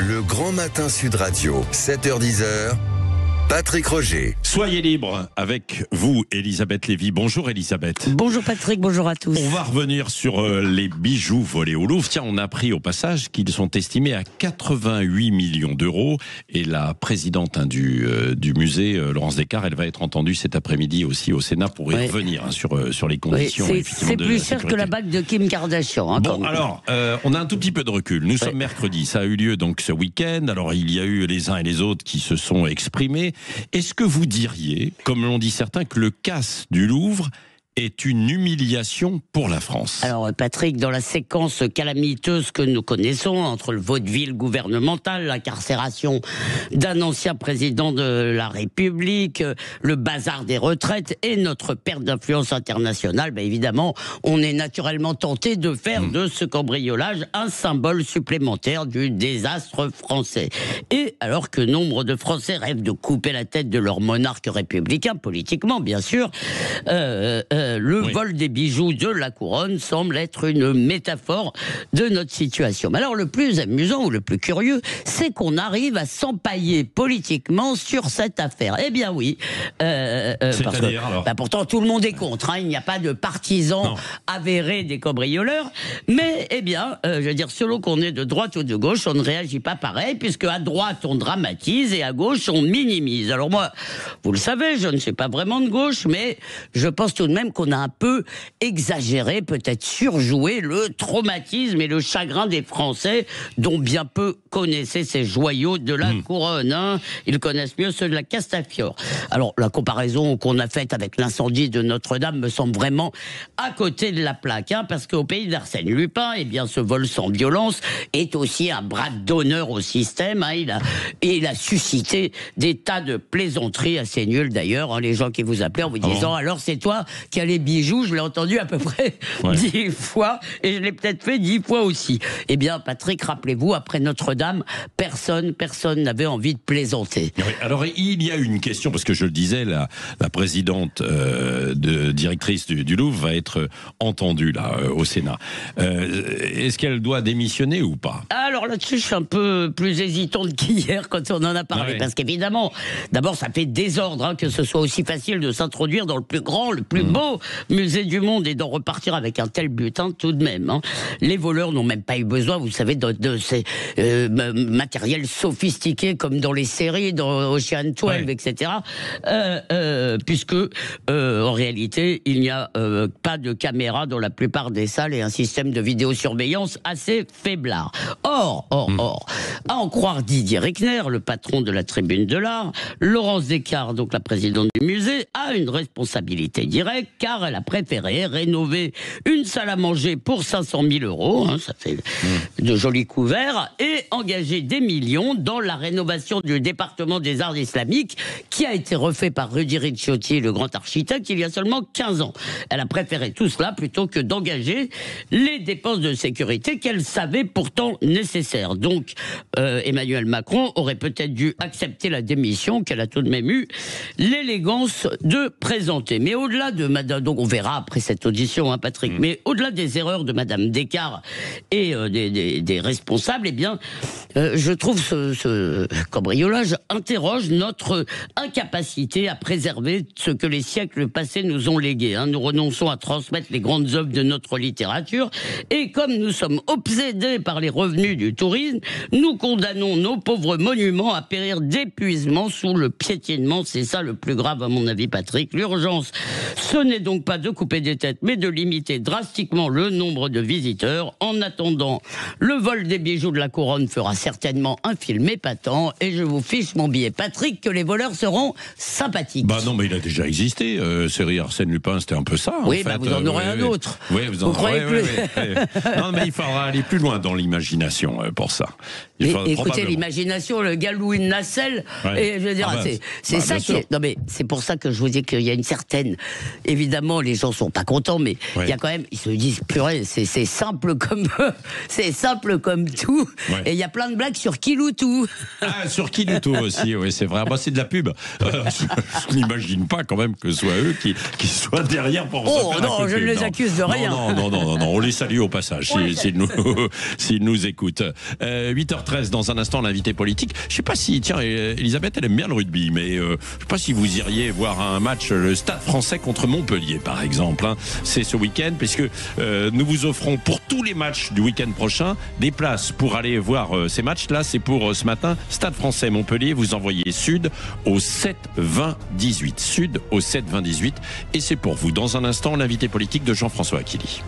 Le Grand Matin Sud Radio, 7h-10h, Patrick Roger. Soyez libre avec vous, Elisabeth Lévy. Bonjour Elisabeth. Bonjour Patrick, bonjour à tous. On va revenir sur les bijoux volés au Louvre. Tiens, on a appris au passage qu'ils sont estimés à 88 millions d'euros. Et la présidente du musée, Laurence Descartes, elle va être entendue cet après-midi aussi au Sénat pour y revenir sur les conditions. C'est plus cher que la bague de Kim Kardashian. Hein, bon, alors, on a un tout petit peu de recul. Nous sommes mercredi, ça a eu lieu donc ce week-end. Alors, il y a eu les uns et les autres qui se sont exprimés. Est-ce que vous diriez, comme l'ont dit certains, que le casse du Louvre est une humiliation pour la France? Alors Patrick, dans la séquence calamiteuse que nous connaissons, entre le vaudeville gouvernemental, l'incarcération d'un ancien président de la République, le bazar des retraites et notre perte d'influence internationale, évidemment, on est naturellement tenté de faire de ce cambriolage un symbole supplémentaire du désastre français. Et alors que nombre de Français rêvent de couper la tête de leur monarque républicain, politiquement bien sûr, le vol des bijoux de la couronne semble être une métaphore de notre situation. Mais alors le plus amusant ou le plus curieux, c'est qu'on arrive à s'empailler politiquement sur cette affaire. Eh bien oui, c'est-à-dire alors pourtant tout le monde est contre, hein, il n'y a pas de partisans avérés des cambrioleurs, mais eh bien, je veux dire, selon qu'on est de droite ou de gauche, on ne réagit pas pareil, puisque à droite on dramatise et à gauche on minimise. Alors moi, vous le savez, je ne suis pas vraiment de gauche, mais je pense tout de même qu'on a un peu exagéré, peut-être surjoué le traumatisme et le chagrin des Français, dont bien peu connaissaient ces joyaux de la couronne. Hein. Ils connaissent mieux ceux de la Castafiore. Alors, la comparaison qu'on a faite avec l'incendie de Notre-Dame me semble vraiment à côté de la plaque, hein, parce qu'au pays d'Arsène Lupin, eh bien, ce vol sans violence est aussi un bras d'honneur au système. Hein. Il a suscité des tas de plaisanteries assez nulles d'ailleurs. Hein, les gens qui vous appelaient en vous disant alors c'est toi qui as les bijoux, je l'ai entendu à peu près 10 fois, et je l'ai peut-être fait 10 fois aussi. Eh bien, Patrick, rappelez-vous, après Notre-Dame, personne n'avait envie de plaisanter. Oui, alors, il y a une question, parce que je le disais, la présidente directrice du Louvre va être entendue là, au Sénat. Est-ce qu'elle doit démissionner ou pas? Alors là-dessus, je suis un peu plus hésitante qu'hier quand on en a parlé, parce qu'évidemment, d'abord, ça fait désordre, hein, que ce soit aussi facile de s'introduire dans le plus grand, le plus beau musée du monde et d'en repartir avec un tel butin tout de même. Hein. Les voleurs n'ont même pas eu besoin, vous savez, de ces matériels sophistiqués comme dans les séries, dans Ocean 12, etc. Puisque, en réalité, il n'y a pas de caméra dans la plupart des salles et un système de vidéosurveillance assez faiblard. Or, à en croire Didier Reckner, le patron de la Tribune de l'Art, Laurence Descartes, donc la présidente du musée, a une responsabilité directe, car elle a préféré rénover une salle à manger pour 500 000 euros, hein, ça fait de jolis couverts, et engager des millions dans la rénovation du département des arts islamiques, qui a été refait par Rudy Ricciotti, le grand architecte, il y a seulement 15 ans. Elle a préféré tout cela plutôt que d'engager les dépenses de sécurité qu'elle savait pourtant nécessaires. Donc, Emmanuel Macron aurait peut-être dû accepter la démission qu'elle a tout de même eu l'élégance de présenter. Mais au-delà de Madame, donc on verra après cette audition, hein, Patrick, mais au-delà des erreurs de Madame Descartes et des responsables, eh bien, je trouve ce cambriolage interroge notre incapacité à préserver ce que les siècles passés nous ont légué. Hein. Nous renonçons à transmettre les grandes œuvres de notre littérature, et comme nous sommes obsédés par les revenus du tourisme, nous condamnons nos pauvres monuments à périr d'épuisement sous le piétinement. C'est ça le plus grave à mon avis, Patrick. L'urgence, ce n'est donc pas de couper des têtes, mais de limiter drastiquement le nombre de visiteurs. En attendant, le vol des bijoux de la couronne fera certainement un film épatant, et je vous fiche mon billet, Patrick, que les voleurs seront sympathiques. Bah non, mais il a déjà existé. Série Arsène Lupin, c'était un peu ça. Oui, en fait. vous en aurez un autre. Oui, vous croyez plus. Non, mais il faudra aller plus loin dans l'imagination pour ça. Écoutez, l'imagination, le gars Louis de Nassel, et je veux dire, c'est ça qui est. Non, mais c'est pour ça que je vous dis qu'il y a une certaine, évidemment, évidemment, les gens sont pas contents, mais il y a quand même, ils se disent, purée, c'est simple comme tout. Ouais. Et il y a plein de blagues sur Kiloutou. Ah, sur Kiloutou aussi, oui, c'est vrai. Bah, c'est de la pub. Je n'imagine pas quand même que ce soit eux qui soient derrière pour Oh non, je ne les accuse de rien. Non, on les salue au passage, s'ils nous écoutent. 8h13, dans un instant, l'invité politique. Je sais pas si, tiens, Elisabeth, elle aime bien le rugby, mais je sais pas si vous iriez voir un match, le Stade Français contre Montpellier, par exemple. Hein. C'est ce week-end, puisque nous vous offrons pour tous les matchs du week-end prochain des places pour aller voir ces matchs-là. C'est pour ce matin, Stade Français Montpellier. Vous envoyez Sud au 7 20 18. Sud au 7 20 18. Et c'est pour vous. Dans un instant, l'invité politique de Jean-François Aquili.